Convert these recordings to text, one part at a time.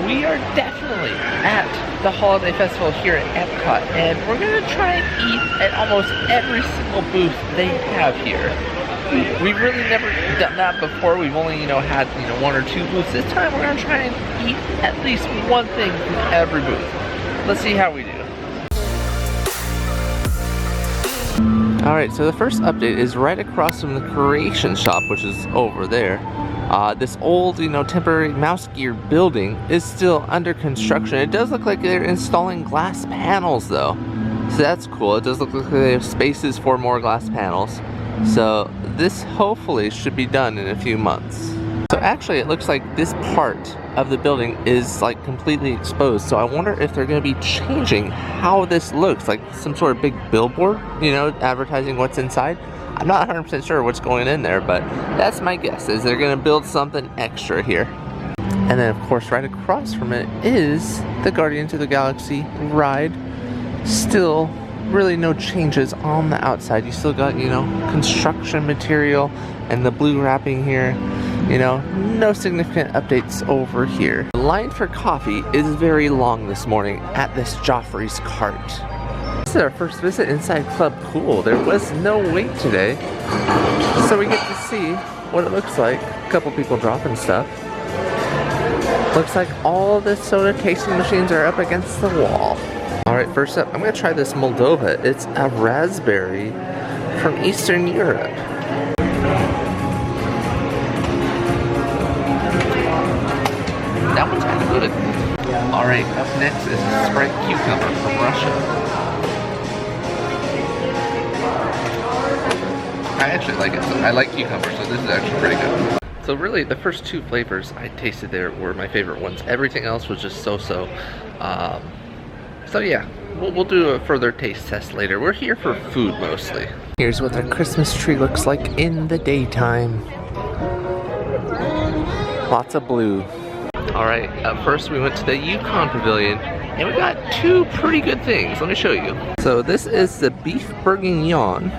we are definitely at the holiday festival here at Epcot, and we're gonna try and eat at almost every single booth they have here. We've really never done that before. We've only, had, one or two booths. This time we're gonna try and eat at least one thing from every booth. Let's see how we do. Alright, so the first update is right across from the Creation Shop, which is over there. This old, temporary mouse gear building is still under construction. It does look like they're installing glass panels though. So that's cool. It does look like they have spaces for more glass panels. So this hopefully should be done in a few months. So actually it looks like this part of the building is like completely exposed. So I wonder if they're going to be changing how this looks, like some sort of big billboard, advertising what's inside. I'm not 100% sure what's going in there, but that's my guess, is they're going to build something extra here. And then of course right across from it is the Guardians of the Galaxy ride. Still really no changes on the outside. You still got, construction material and the blue wrapping here. No significant updates over here. The line for coffee is very long this morning at this Joffrey's cart. This is our first visit inside Club Cool. There was no wait today, so we get to see what it looks like. A couple people dropping stuff. Looks like all the soda tasting machines are up against the wall. Alright, first up, I'm going to try this Moldova. It's a raspberry from Eastern Europe. That one's kind of good. Alright, up next is a Sprite cucumber from Russia. I actually like it. I like cucumber, so this is actually pretty good. So really, the first two flavors I tasted there were my favorite ones. Everything else was just so-so. So yeah, we'll do a further taste test later. We're here for food mostly. Here's what the Christmas tree looks like in the daytime. Lots of blue. Alright, up first we went to the Yukon Pavilion, and we got two pretty good things. Let me show you. So this is the beef bourguignon.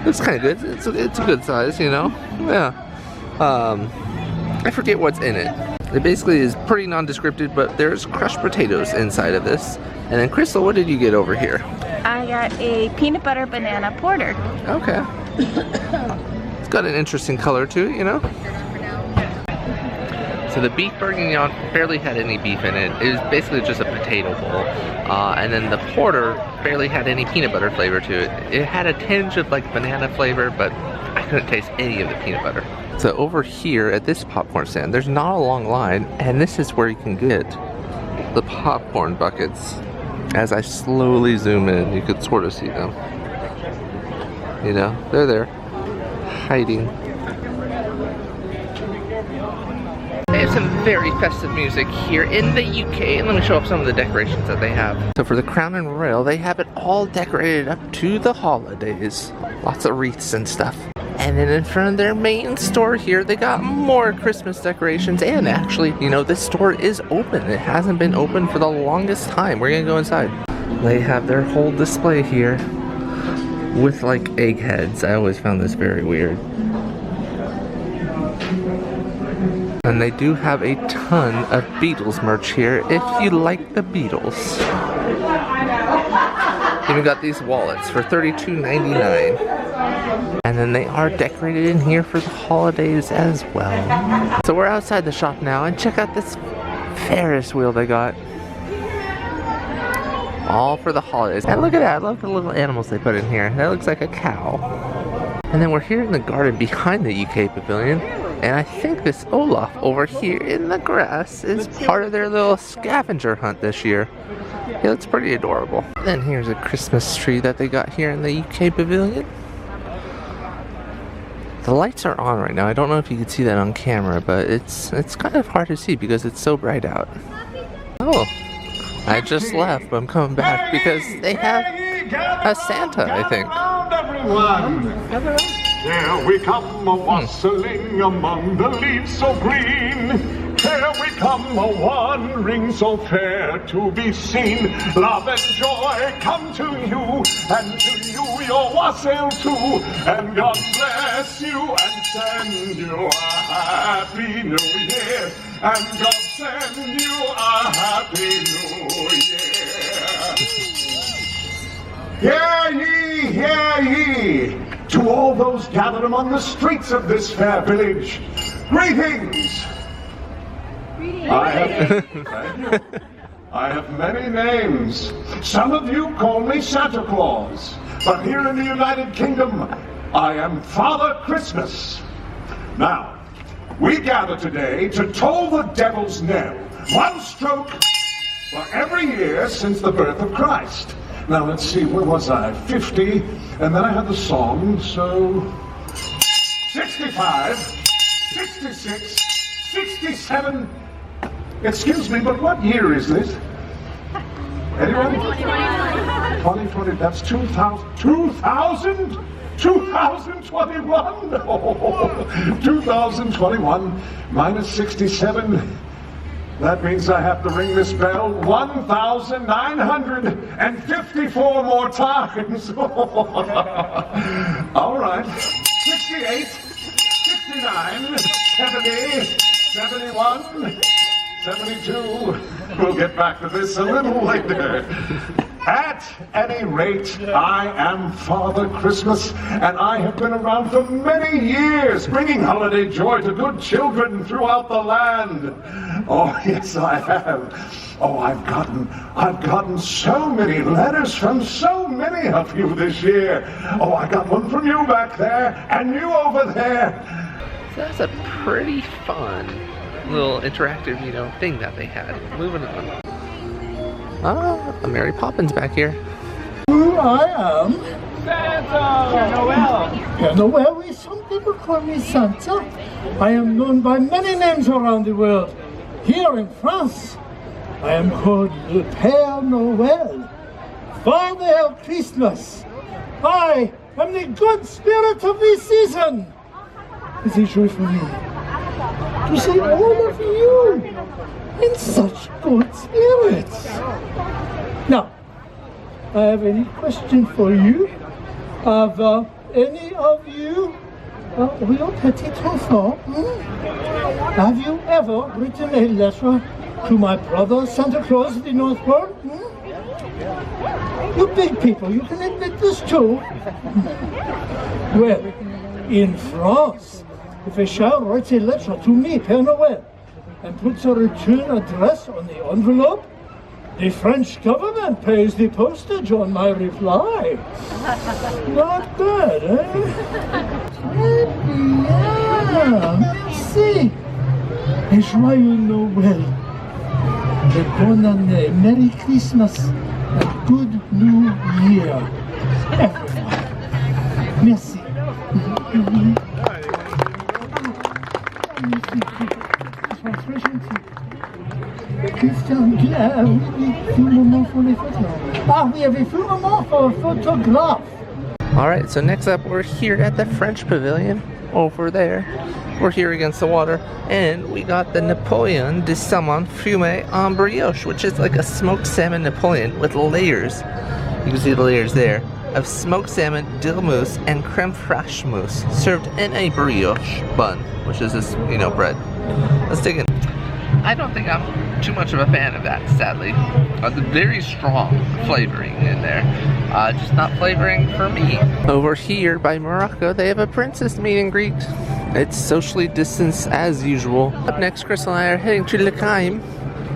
Looks kind of good. It's a good size, Yeah. I forget what's in it. It basically is pretty nondescript, but there's crushed potatoes inside of this. And then Crystal, what did you get over here? I got a peanut butter banana porter. Okay. It's got an interesting color too, So the beef bourguignon barely had any beef in it. It was basically just a potato bowl. And then the porter barely had any peanut butter flavor to it. It had a tinge of like banana flavor, but I couldn't taste any of the peanut butter. So over here at this popcorn stand, there's not a long line, and this is where you can get the popcorn buckets. As I slowly zoom in, you could sort of see them. They're there, hiding. They have some very festive music here in the UK, and let me show off some of the decorations that they have. So for the Crown and Royal, they have it all decorated up to the holidays. Lots of wreaths and stuff. And then in front of their main store here, they got more Christmas decorations. And actually, this store is open. It hasn't been open for the longest time. We're gonna go inside. They have their whole display here with like egg heads. I always found this very weird. And they do have a ton of Beatles merch here if you like the Beatles. Even got these wallets for $32.99. And then they are decorated in here for the holidays as well. So we're outside the shop now, and check out this Ferris wheel they got. All for the holidays. And look at that, I love the little animals they put in here. That looks like a cow. And then we're here in the garden behind the UK Pavilion. And I think this Olaf over here in the grass is part of their little scavenger hunt this year. He looks pretty adorable. Then here's a Christmas tree that they got here in the UK Pavilion. The lights are on right now. I don't know if you can see that on camera, but it's kind of hard to see because it's so bright out. Oh, I just left, but I'm coming back because they have a Santa, I think. Here we come a-wassailing among the leaves so green. Here we come a-wandering so fair to be seen. Love and joy come to you, and to you your wassail too. And God bless you and send you a happy new year. and God send you a happy new year. Hear ye, to all those gathered among the streets of this fair village, greetings. I have many names. Some of you call me Santa Claus, but here in the United Kingdom, I am Father Christmas. Now, we gather today to toll the devil's knell, one stroke for every year since the birth of Christ. Now, let's see, where was I? 50, and then I had the song, so 65, 66, 67. Excuse me, but what year is this? Anyone? 2020, that's 2021? Oh, 2021 minus 67. That means I have to ring this bell 1,954 more times. All right. 68, 69, 70, 71, 72. We'll get back to this a little later. At any rate, I am Father Christmas, and I have been around for many years, bringing holiday joy to good children throughout the land. Oh, yes, I have. Oh, I've gotten so many letters from so many of you this year. Oh, I got one from you back there, and you over there. So that's a pretty fun little interactive, thing that they had. Moving on. A Mary Poppins back here. Who I am? Santa! Père Noël! Père Noël, oui, some people call me Santa. I am known by many names around the world. Here in France, I am called Le Père Noël, Father Christmas. I am the good spirit of this season. It's a joy for me to see all of you in such good spirits. Now, I have any question for you. Have any of you, real petit enfant, have you ever written a letter to my brother Santa Claus of the North Pole? You big people, you can admit this too. Well, in France, if a child writes a letter to me, Père Noël, and puts a return address on the envelope, the French government pays the postage on my reply. Not bad, eh? Très bien, merci. Et joyeux Noël. Et bonne année, Merry Christmas, and good New Year, everyone. Merci. Ah, we have a few moments for a photograph. Alright, so next up we're here at the French Pavilion. Over there. We're here against the water. And we got the Napoleon de Salmon Fumé en Brioche, which is like a smoked salmon Napoleon with layers. You can see the layers there. Of smoked salmon, dill mousse, and creme fraiche mousse, served in a brioche bun, which is this, bread. Let's dig in. I don't think I'm too much of a fan of that, sadly. The very strong flavoring in there. Just not flavoring for me. Over here by Morocco, they have a princess meet and greet. It's socially distanced as usual. Up next, Chris and I are heading to Le Caim.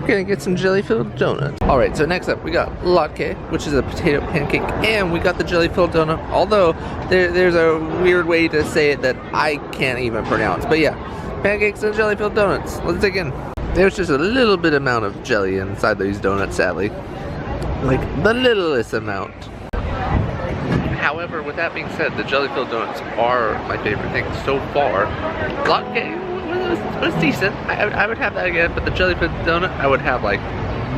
We're gonna get some jelly-filled donuts. Alright, so next up we got latke, which is a potato pancake, and we got the jelly-filled donut, although there's a weird way to say it that I can't even pronounce. But yeah, pancakes and jelly-filled donuts. Let's dig in. There's just a little bit amount of jelly inside these donuts, sadly. Like, the littlest amount. However, with that being said, the jelly-filled donuts are my favorite thing so far. Latke was decent. I would have that again, but the jelly-filled donut I would have like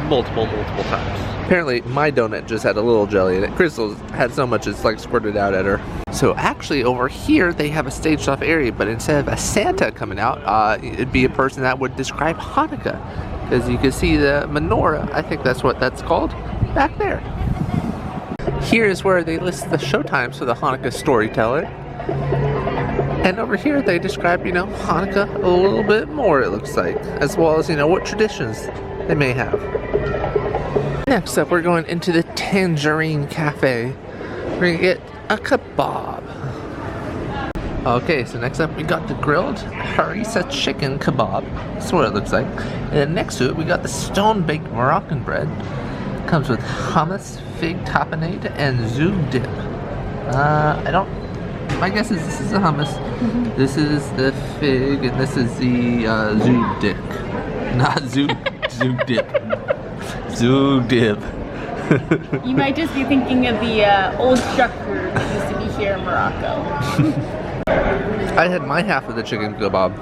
multiple times. Apparently, my donut just had a little jelly in it. Crystal's had so much it's like squirted out at her. So actually over here they have a staged off area, but instead of a Santa coming out, it'd be a person that would describe Hanukkah. Because you can see the menorah, I think that's what that's called, back there. Here is where they list the showtimes for the Hanukkah storyteller. And over here they describe, you know, Hanukkah a little bit more, it looks like, as well as, you know, what traditions they may have. Next up, we're going into the Tangerine Cafe. We're gonna get a kebab. Okay, so next up we got the grilled harissa chicken kebab. That's what it looks like. And then next to it we got the stone-baked Moroccan bread. Comes with hummus, fig tapenade, and zoug dip. My guess is this is the hummus, this is the fig, and this is the zoug dip. Not zoug dip. Zoug dip. You might just be thinking of the old structure that used to be here in Morocco. I had my half of the chicken kebab,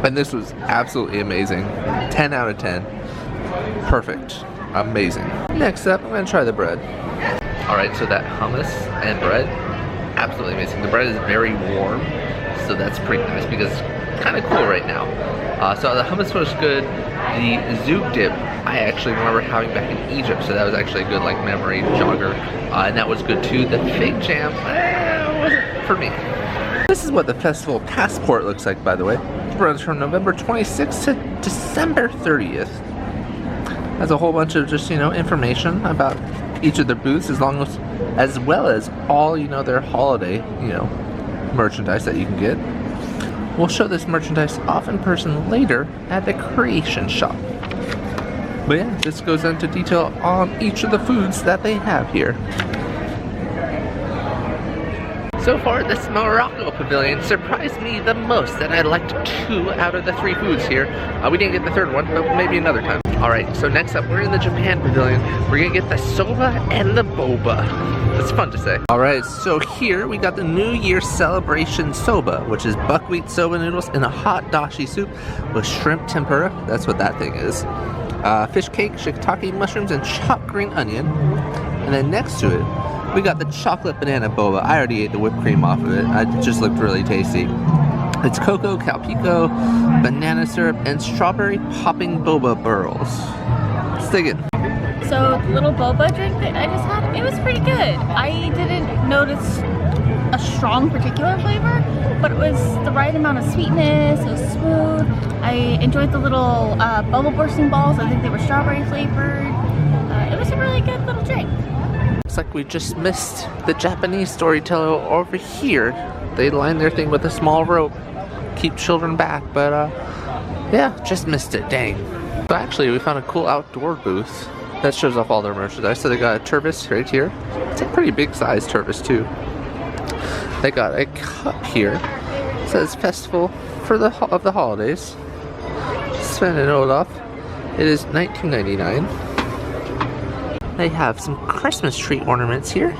and this was absolutely amazing. 10 out of 10. Perfect. Amazing. Next up, I'm going to try the bread. Alright, so that hummus and bread, absolutely amazing. The bread is very warm, so that's pretty nice because it's kind of cool right now. So the hummus was good. The zoug dip, I actually remember having back in Egypt, so that was actually a good like memory jogger. And that was good too. The fig jam, wasn't for me. This is what the festival passport looks like, by the way. It runs from November 26th to December 30th. Has a whole bunch of just, you know, information about each of their booths, as well as all, you know, their holiday, you know, merchandise that you can get. We'll show this merchandise off in person later at the creation shop. But yeah, this goes into detail on each of the foods that they have here. So far, this Morocco pavilion surprised me the most, and I liked 2 out of the 3 foods here. We didn't get the 3rd one, but maybe another time. Alright, so next up, we're in the Japan pavilion. We're gonna get the soba and the boba. That's fun to say. Alright, so here we got the New Year celebration soba, which is buckwheat soba noodles in a hot dashi soup with shrimp tempura. That's what that thing is. Fish cake, shiitake mushrooms, and chopped green onion. And then next to it, we got the chocolate banana boba. I already ate the whipped cream off of it. It just looked really tasty. It's cocoa, calpico, banana syrup, and strawberry popping boba burls. Let's dig in. So the little boba drink that I just had, it was pretty good. I didn't notice a strong particular flavor, but it was the right amount of sweetness. It was smooth. I enjoyed the little bubble bursting balls. I think they were strawberry flavored. It was a really good little drink. Looks like we just missed the Japanese storyteller over here. They line their thing with a small rope, keep children back, but yeah, just missed it, dang. So actually, we found a cool outdoor booth that shows off all their merchandise. So they got a turbis right here. It's a pretty big size turbis too. They got a cup here. It says Festival for of the Holidays. Sven and Olaf. It is $19.99. They have some Christmas tree ornaments here,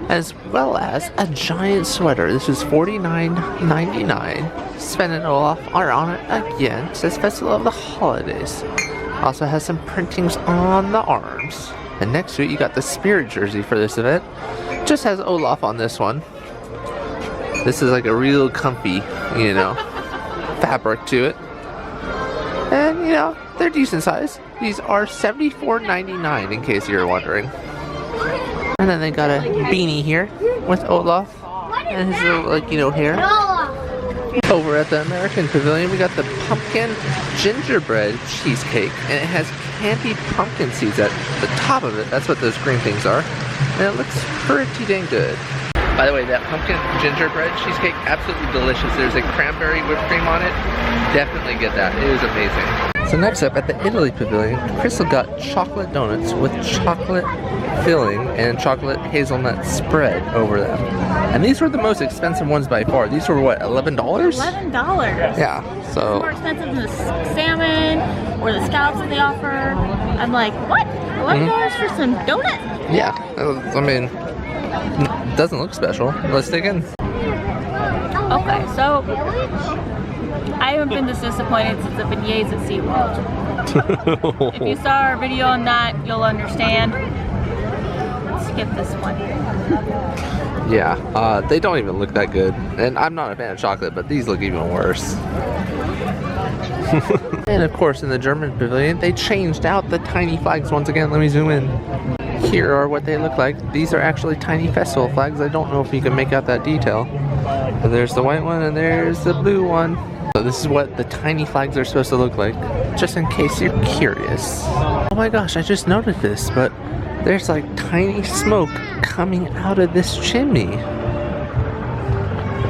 as well as a giant sweater. This is $49.99. Sven and Olaf are on it again. It says Festival of the Holidays. Also has some printings on the arms. And next to it, you got the spirit jersey for this event. Just has Olaf on this one. This is like a real comfy, you know, fabric to it. And, you know, they're decent size. These are $74.99 in case you're wondering. And then they got a beanie here with Olaf and his little, like, you know, hair. Over at the American Pavilion, we got the pumpkin gingerbread cheesecake, and it has candied pumpkin seeds at the top of it. That's what those green things are. And it looks pretty dang good. By the way, that pumpkin gingerbread cheesecake, absolutely delicious. There's a cranberry whipped cream on it. Definitely get that. It was amazing. So next up, at the Italy Pavilion, Crystal got chocolate donuts with chocolate filling and chocolate hazelnut spread over them. And these were the most expensive ones by far. These were what, $11? $11. Yeah, so... More expensive than the salmon or the scallops that they offer. I'm like, what? $11 for some donuts? Yeah, I mean, it doesn't look special. Let's dig in. Okay, so I haven't been this disappointed since the beignets at SeaWorld. If you saw our video on that, you'll understand. Let's skip this one. Yeah, they don't even look that good. And I'm not a fan of chocolate, but these look even worse. And of course, in the German pavilion, they changed out the tiny flags once again. Let me zoom in. here are what they look like. These are actually tiny festival flags. I don't know if you can make out that detail. And there's the white one and there's the blue one. So this is what the tiny flags are supposed to look like, just in case you're curious. Oh my gosh, I just noticed this, but there's like tiny smoke coming out of this chimney.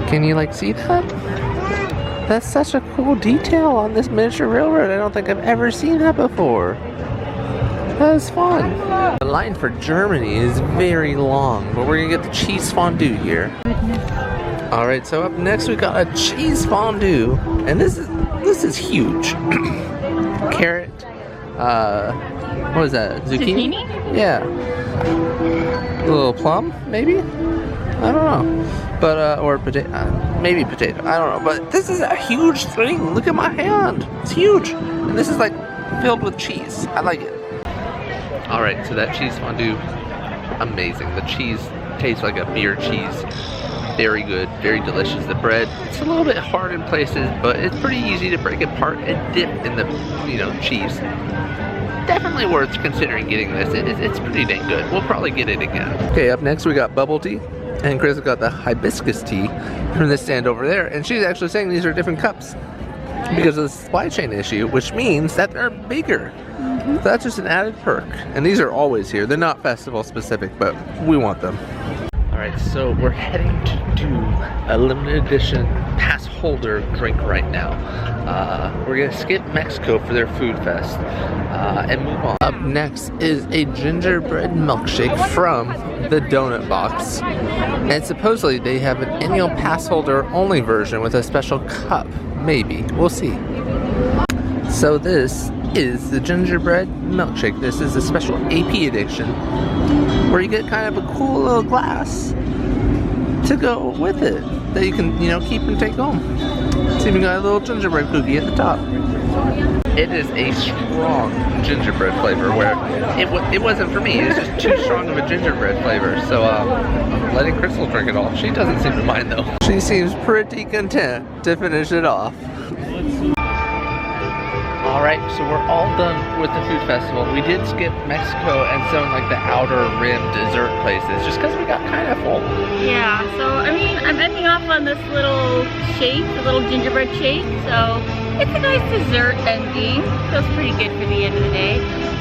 Can you like see that? That's such a cool detail on this miniature railroad. I don't think I've ever seen that before. That was fun. The line for Germany is very long, but we're gonna get the cheese fondue here. Alright, so up next we got a cheese fondue. And this is huge. Carrot, what is that? Zucchini? Yeah. A little plum, maybe? I don't know. But, or potato, maybe potato. I don't know. But this is a huge thing. Look at my hand. It's huge. And this is like filled with cheese. I like it. Alright, so that cheese fondue, amazing. The cheese tastes like a beer cheese. Very good, very delicious. The bread, it's a little bit hard in places, but it's pretty easy to break apart and dip in the, cheese. Definitely worth considering getting this. It's pretty dang good. We'll probably get it again. Okay, up next we got bubble tea. And Chris got the hibiscus tea from this stand over there. And she's actually saying these are different cups because of the supply chain issue, which means that they're bigger. So that's just an added perk. And these are always here. They're not festival specific, but we want them. Alright, so we're heading to do a limited edition pass holder drink right now. We're gonna skip Mexico for their food fest and move on. Up next is a gingerbread milkshake from the Donut Box. And supposedly they have an annual pass holder only version with a special cup. Maybe. We'll see. So this is the gingerbread milkshake. This is a special AP edition where you get kind of a cool little glass to go with it that you can, keep and take home. It's even got a little gingerbread cookie at the top. It is a strong gingerbread flavor where it wasn't for me. It's just too strong of a gingerbread flavor. So I'm letting Crystal drink it all. She doesn't seem to mind though. She seems pretty content to finish it off. Alright, so we're all done with the food festival. We did skip Mexico and some like the outer rim dessert places just because we got kind of full. Yeah, so I'm ending off on this little shake, the little gingerbread shake. So it's a nice dessert ending. Feels pretty good for the end of the day.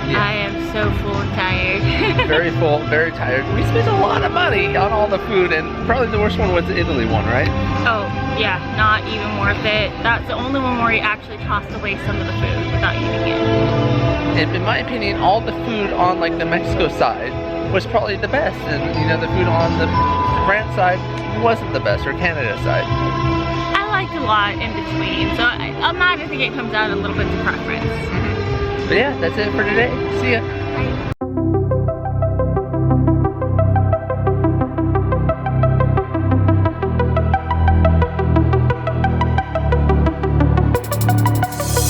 Yeah. I am so full and tired. Very full, very tired. We spent a lot of money on all the food, and probably the worst one was the Italy one, right? Oh, yeah, not even worth it. That's the only one where you actually tossed away some of the food without eating it. And in my opinion, all the food on like the Mexico side was probably the best, and the food on the France side wasn't the best, or Canada side. I liked a lot in between, so I think it comes down a little bit to preference. But yeah, that's it for today. See ya. Bye.